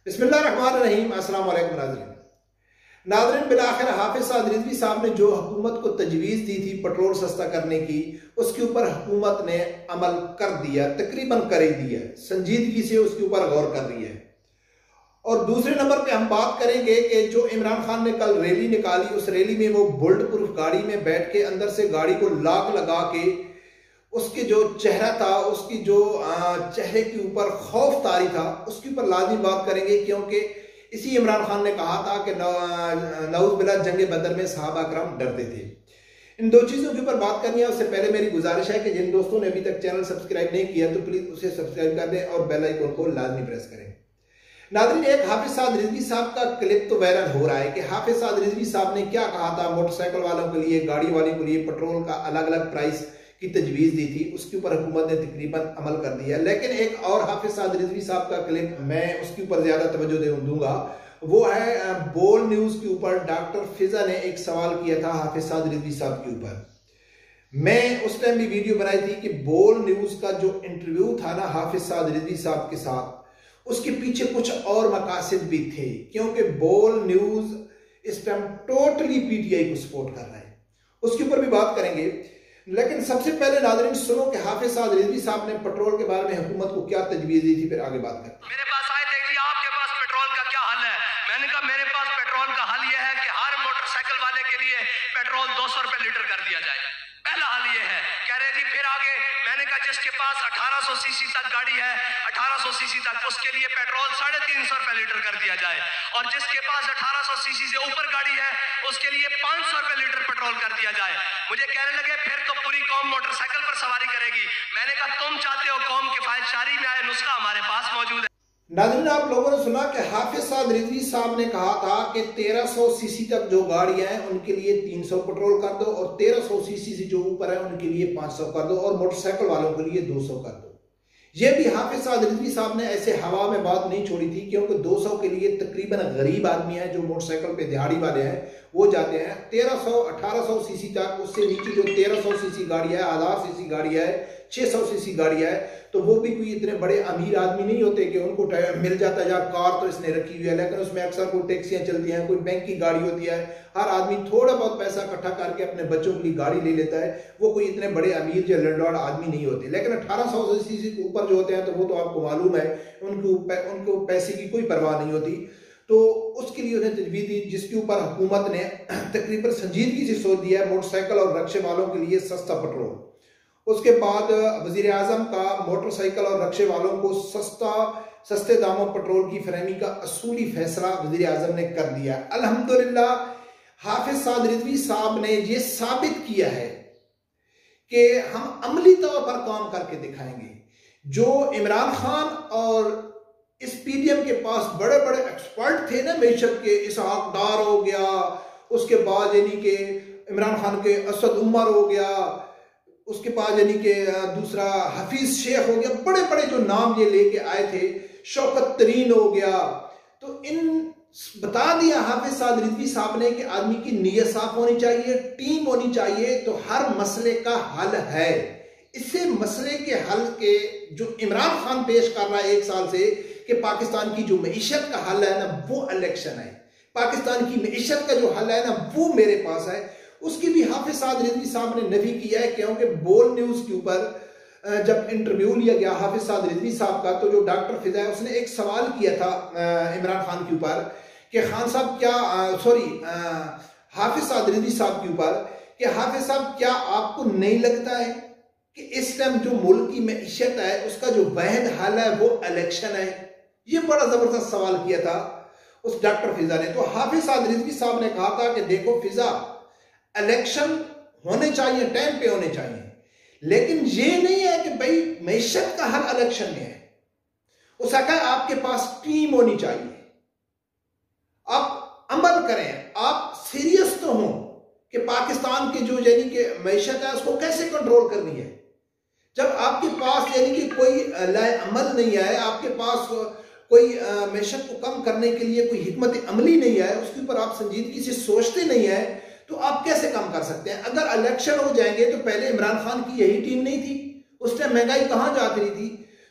बिस्मिल्लाहिर्रहमानिर्रहीम। अस्सलाम वालेकुम नाज़रीन, बिलाखिर हाफिज साद रिजवी साहब ने जो हुकूमत को तजवीज़ दी थी पेट्रोल सस्ता करने की, उसके ऊपर हुकूमत ने अमल कर दिया, तकरीबन कर ही दिया, संजीदगी से उसके ऊपर गौर कर रही है। और दूसरे नंबर पे हम बात करेंगे कि जो इमरान खान ने कल रैली निकाली, उस रैली में वो बुलेट प्रूफ गाड़ी में बैठ के अंदर से गाड़ी को लॉक लगा के उसके जो चेहरा था, उसकी जो चेहरे के ऊपर खौफ तारी था, उसके ऊपर लाजमी बात करेंगे, क्योंकि इसी इमरान खान ने कहा था कि नऊज़ बिल्लाह जंग बदर में सहाबा करम डरते थे। इन दो चीज़ों के ऊपर बात करनी है। उससे पहले मेरी गुजारिश है कि जिन दोस्तों ने अभी तक चैनल सब्सक्राइब नहीं किया तो प्लीज़ उसे सब्सक्राइब कर दें और बेल आइकन को लाजमी प्रेस करें। नाज़रीन, एक हाफिज साद रिजवी साहब का क्लिप तो वायरल हो रहा है कि हाफिज साद रिजवी साहब ने क्या कहा था, मोटरसाइकिल वालों के लिए, गाड़ी वालों के लिए पेट्रोल का अलग अलग प्राइस की तजवीज़ दी थी, उसके ऊपर हुकूमत ने तकरीबन अमल कर दिया। लेकिन एक और हाफिज साद रिजवी साहब का क्लिप मैं उसके ऊपर ज्यादा तवज्जो दूंगा, वो है बोल न्यूज के ऊपर। डॉक्टर फिजा ने एक सवाल किया था हाफिज साद रिजवी साहब के ऊपर। मैं उस टाइम भी वीडियो बनाई थी कि बोल न्यूज का जो इंटरव्यू था ना हाफिज साद रिजवी साहब के साथ, उसके पीछे कुछ और मकासद भी थे, क्योंकि बोल न्यूज इस टाइम टोटली पीटीआई को सपोर्ट कर रहा है। उसके ऊपर भी बात करेंगे। लेकिन सबसे पहले नाज़रीन सुनो कि हाफिज साद रिजवी साहब ने पेट्रोल के बारे में हुकूमत को क्या तजवीज़ दी थी, फिर आगे बात करते हैं। मेरे पास आए थे कि आपके पास पेट्रोल का क्या हल है। मैंने कहा मेरे पास पेट्रोल का हल यह है कि हर मोटरसाइकिल वाले के लिए पेट्रोल 200 रुपए लीटर कर दिया जाए। पहला हल ये है। कह रहे जी फिर आगे। मैंने कहा जिसके पास 1800 सीसी तक गाड़ी है, 1800 सीसी तक, उसके लिए पेट्रोल 350 रुपए लीटर कर दिया जाए। और जिसके पास 1800 सीसी से ऊपर गाड़ी है, उसके लिए 500 रुपए लीटर पेट्रोल कर दिया जाए। मुझे कहने लगे फिर तो पूरी कौम मोटरसाइकिल पर सवारी करेगी। मैंने कहा तुम चाहते हो कौम किफायतशारी में आए, नुस्खा हमारे पास मौजूद है। नाज़रीन, आप लोगों ने सुना कि हाफिज साद रिजवी साहब ने कहा था कि 1300 सीसी तक जो गाड़ियां हैं उनके लिए 300 पेट्रोल कर दो, और 1300 सीसी से जो ऊपर है उनके लिए 500 कर दो, और मोटरसाइकिल वालों के लिए 200 कर दो। ये भी हाफिज साद रिजवी साहब ने ऐसे हवा में बात नहीं छोड़ी थी, क्योंकि 200 के लिए तकरीबन गरीब आदमी है जो मोटरसाइकिल पे दिहाड़ी वाले हैं वो जाते हैं। 1300 1800 सीसी तक, उससे नीचे जो 1300 सीसी गाड़ी है, 1000 सीसी गाड़ी है, 600 सीसी गाड़ी है, तो वो भी कोई इतने बड़े अमीर आदमी नहीं होते कि उनको मिल जाता है। या कार तो इसने रखी हुई है, लेकिन उसमें अक्सर कोई टैक्सियां चलती हैं, कोई बैंक की गाड़ी होती है। हर आदमी थोड़ा बहुत पैसा इकट्ठा करके अपने बच्चों के लिए गाड़ी ले लेता है। वो कोई इतने बड़े अमीर या लैंडलॉर्ड आदमी नहीं होते। लेकिन 1800 सीसी के ऊपर जो होते हैं तो वो तो आपको मालूम है, उनको पैसे की कोई परवाह नहीं होती। तो उसके लिए उन्हें तजवीज़ दी, जिसके ऊपर हुकूमत ने तकरीबन संजीदगी से सोच दिया है मोटरसाइकिल और रक्शे वालों के लिए सस्ता पेट्रोल। उसके बाद वजीर आजम का मोटरसाइकिल और रक्शे वालों को सस्ते दामों पेट्रोल की फरहमी का असूली फैसला वजीर आजम ने कर दिया। अल्हम्दुलिल्लाह, हाफिज साद रिजवी साहब ने यह साबित किया है कि हम अमली तौर पर काम करके दिखाएंगे। जो इमरान खान और इस पीडीएम के पास बड़े बड़े एक्सपर्ट थे ना मैशत के, इसहाक डार हो गया, उसके बाद यानी कि इमरान खान के असद उमर हो गया, उसके बाद यानी कि दूसरा हफीज शेख हो गया, बड़े बड़े जो नाम ये लेके आए थे, शौकत तरीन हो गया। तो इन बता दिया हाफिज साद रिजवी साहब ने कि आदमी की नीयत साफ होनी चाहिए, टीम होनी चाहिए, तो हर मसले का हल है। इससे मसले के हल के जो इमरान खान पेश कर रहा है 1 साल से कि पाकिस्तान की जो मईशत का हल है ना वो इलेक्शन है, पाकिस्तान की मईशत का जो हल है ना वो मेरे पास है, उसकी भी हाफिज साद रिजवी साहब ने नफी किया है। क्योंकि बोल न्यूज के ऊपर जब इंटरव्यू लिया गया हाफिज साद रिजवी साहब का, तो जो डॉक्टर फिजा है उसने एक सवाल किया था इमरान खान के ऊपर कि खान साहब क्या हाफिज साद रिजवी साहब के ऊपर कि हाफिज साहब क्या आपको नहीं लगता है कि इस टाइम जो मुल्क की मईशत है उसका जो वाहिद हल है वो इलेक्शन है। ये बड़ा जबरदस्त सवाल किया था उस डॉक्टर फिजा ने। तो हाफिज साद रिजवी साहब ने कहा था कि देखो फिजा, इलेक्शन होने चाहिए, टाइम पे होने चाहिए, लेकिन ये नहीं है कि भाई मईशत का हल इलेक्शन में है। उसका कहा आपके पास टीम होनी चाहिए, आप अमल करें, आप सीरियस तो हो कि पाकिस्तान के जो यानी कि मईशत है उसको कैसे कंट्रोल करनी है। जब आपके पास यानी कि कोई अमल नहीं है, आपके पास कोई मईशत को कम करने के लिए कोई हिकमत अमली नहीं है, उसके ऊपर आप संजीदगी से सोचते नहीं है, तो आप कैसे काम कर सकते हैं। अगर इलेक्शन हो जाएंगे तो पहले इमरान खान की यही टीम नहीं थी, उस टाइम महंगाई कहां जाती रही थी,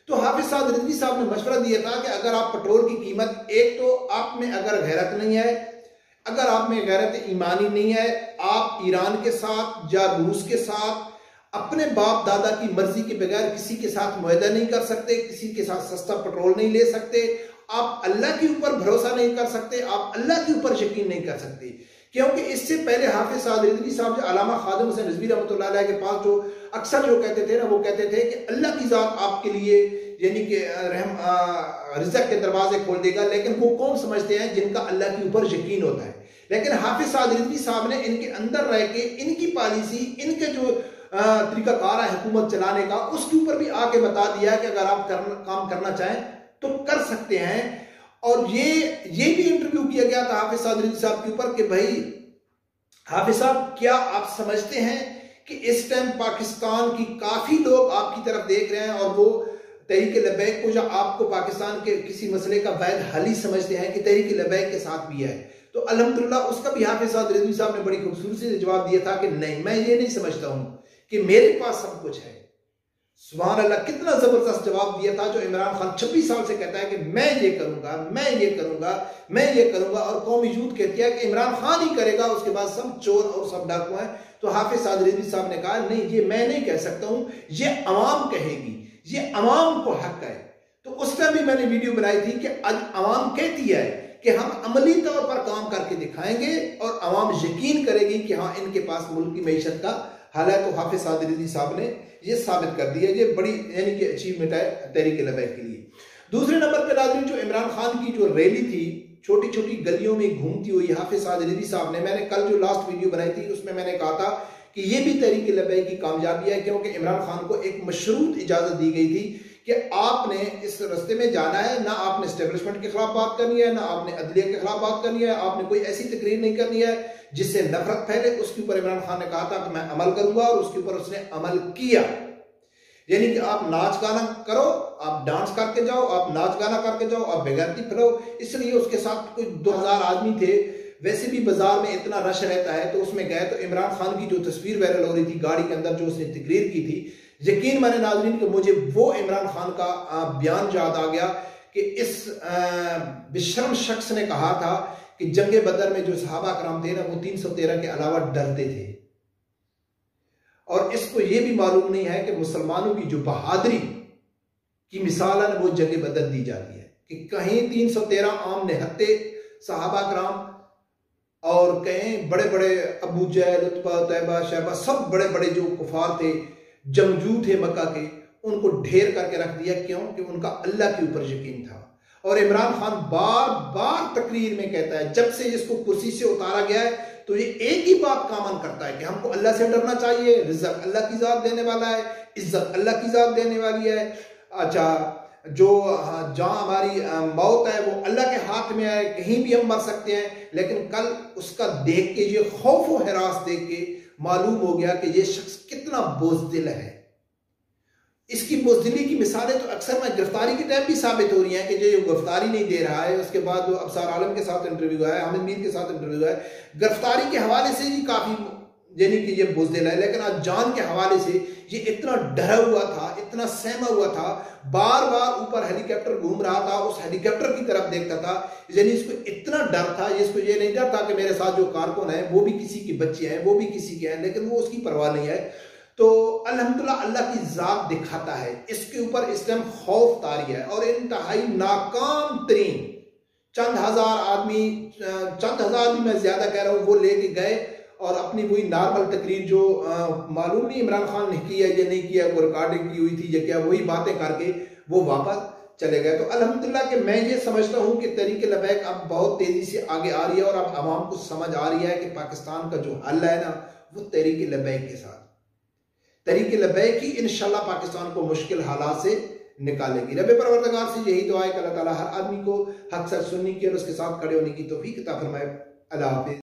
तो हाफिज साद रिजवी साहब ने मशवरा दिया था कि अगर आप पेट्रोल की कीमत, एक तो आप में अगर गैरत नहीं है, अगर आप में गैरत ईमानी नहीं है, आप ईरान के साथ या रूस के साथ अपने बाप दादा की मर्जी के बगैर किसी के साथ मुआहदा नहीं कर सकते, किसी के साथ सस्ता पेट्रोल नहीं ले सकते, आप अल्लाह के ऊपर भरोसा नहीं कर सकते, आप अल्लाह के ऊपर यकीन नहीं कर सकते। क्योंकि इससे पहले हाफिज साद रिजवी साहब जो अल्लामा खादिम हुसैन रिजवी रहमतुल्लाह अलैह के पास जो अक्सर जो कहते थे ना, वो कहते थे कि अल्लाह की जात आपके लिए यानी कि रिज़्क़ के दरवाजे खोल देगा, लेकिन वो कौन समझते हैं जिनका अल्लाह के ऊपर यकीन होता है। लेकिन हाफिज साद रिजवी साहब ने इनके अंदर रह के इनकी पॉलिसी, इनके जो तरीकाकार है हुकूमत चलाने का, उसके ऊपर भी आके बता दिया कि अगर आप काम करना चाहें तो कर सकते हैं। और ये भी इंटरव्यू किया गया था हाफिज साद रिजवी साहब के ऊपर कि भाई हाफिज साहब, क्या आप समझते हैं कि इस टाइम पाकिस्तान की काफी लोग आपकी तरफ देख रहे हैं और वो तहरीक लब्बैक को, जो आपको पाकिस्तान के किसी मसले का वैध हल ही समझते हैं, कि तहरीक लब्बैक के साथ भी है। तो अल्हम्दुलिल्लाह उसका भी हाफिज साद रिजवी साहब ने बड़ी खूबसूरती से जवाब दिया था कि नहीं, मैं ये नहीं समझता हूं कि मेरे पास सब कुछ है। सुभान अल्लाह, कितना जबरदस्त जवाब दिया था, जो इमरान खान 26 साल से कहता है कि मैं ये करूंगा, मैं ये करूंगा, मैं ये करूंगा, और कौमी यूथ कहती है कि इमरान खान ही करेगा, उसके बाद सब चोर और सब डाकू हैं। तो हाफिज साद रिजवी साहब ने कहा नहीं, ये मैं नहीं कह सकता हूं, ये अवाम कहेगी, ये अवाम को हक है। तो उस टाइम भी मैंने वीडियो बनाई थी कि आज अवाम कहती है कि हम अमली तौर पर काम करके दिखाएंगे और अवाम यकीन करेगी कि हाँ, इनके पास मुल्क की मईशत का हल है। तो हाफिज साद रिजवी साहब ने ये साबित कर दिया, ये बड़ी यानी कि अचीवमेंट है तहरीक लब्बैक के लिए। दूसरे नंबर पे नाज़रीन, जो इमरान खान की जो रैली थी, छोटी छोटी गलियों में घूमती हुई हाफिज साद रिजवी साहब ने, मैंने कल जो लास्ट वीडियो बनाई थी उसमें मैंने कहा था कि ये भी तहरीक लब्बैक की कामयाबी है, क्योंकि इमरान खान को एक मशरूत इजाजत दी गई थी कि आपने इस रास्ते में जाना है, ना आपने एस्टेब्लिशमेंट के खिलाफ बात करनी है, ना आपने अदलिया के खिलाफ बात करनी है, आपने कोई ऐसी तकरीर नहीं करनी है जिससे नफरत फैले। उसके ऊपर इमरान खान ने कहा था कि मैं अमल करूंगा, और उसके ऊपर उसने अमल किया। यानी कि आप नाच गाना करो, आप डांस करके जाओ, आप नाच गाना करके जाओ, आप बेगैरती फिरो। इसलिए उसके साथ कोई 2000 आदमी थे, वैसे भी बाजार में इतना रश रहता है, तो उसमें गए तो इमरान खान की जो तस्वीर वायरल हो रही थी गाड़ी के अंदर, जो उसने तकरीर की थी, यकीन माने नाज़रीन कि मुझे वो इमरान खान का बयान याद आ गया कि इस बेशर्म शख्स ने कहा था कि जंगे बदर में जो सहाबा कराम थे ना, वो 313 के अलावा डरते थे। और इसको ये भी मालूम नहीं है कि मुसलमानों की जो बहादुरी की मिसाल है वो जंगे बदर दी जाती है, कि कहीं 313 आम निहत्ते सहाबा कराम और कहीं बड़े बड़े अबू जहल, उत्बा, तैबा, शैबा, सब बड़े बड़े जो कुफार थे, जंगजू थे मक्का के, उनको ढेर करके रख दिया। क्यों? कि उनका अल्लाह के ऊपर यकीन था। और इमरान खान बार बार तकरीर में कहता है, जब से इसको कुर्सी से उतारा गया है तो ये एक ही बात का अमल करता है कि हमको अल्लाह से डरना चाहिए, रिज़्क़ अल्लाह की जात देने वाला है, इज्जत अल्लाह की जात देने वाली है। अच्छा, जो जहाँ हमारी मौत है वो अल्लाह के हाथ में है, कहीं भी हम मर सकते हैं। लेकिन कल उसका देख के, ये खौफ व हिरास देख के मालूम हो गया कि ये शख्स कितना बोझदिल है। इसकी बोझदिली की मिसालें तो अक्सर मैं गिरफ्तारी के टाइम भी साबित हो रही हैं कि जो गिरफ्तारी नहीं दे रहा है, उसके बाद जो अबसार आलम के साथ इंटरव्यू है, हामिद मीर के साथ इंटरव्यू है, गिरफ्तारी के हवाले से ही काफी यानी कि ये बुज़दिल है। लेकिन आज जान के हवाले से ये इतना डरा हुआ था, इतना सहमा हुआ था, बार बार ऊपर हेलीकॉप्टर घूम रहा था, उस हेलीकॉप्टर की तरफ देखता था। यानी इसको इतना डर था, इसको ये नहीं डर था कि मेरे साथ जो कारकुन है वो भी किसी के बच्चे हैं, वो भी किसी के हैं, लेकिन वो उसकी परवाह नहीं है। तो अल्हम्दुलिल्लाह अल्लाह की जात दिखाता है, इसके ऊपर इस टाइम खौफ तारी है। और इंतहाई नाकाम तरीन चंद हजार आदमी भी मैं ज्यादा कह रहा हूँ, वो लेके गए और अपनी वही नॉर्मल तकरीर जो मालूम नहीं इमरान खान ने किया या नहीं किया, वो रिकॉर्डिंग की हुई थी या क्या, वही बातें करके वो वापस चले गए। तो अल्हम्दुलिल्लाह कि मैं ये समझता हूँ कि तहरीक लब्बैक अब बहुत तेजी से आगे आ रही है और अब आवाम को समझ आ रही है कि पाकिस्तान का जो हल है ना, वो तहरीक लब्बैक के साथ, तहरीक लब्बैक ही इंशाल्लाह पाकिस्तान को मुश्किल हालात से निकालेगी। रब परवरदिगार से यही दुआ है कि अल्लाह ताला हर आदमी को हक सच सुनने की और उसके साथ खड़े होने की तौफीक अता फरमाए। अल्लाह हाफिज़।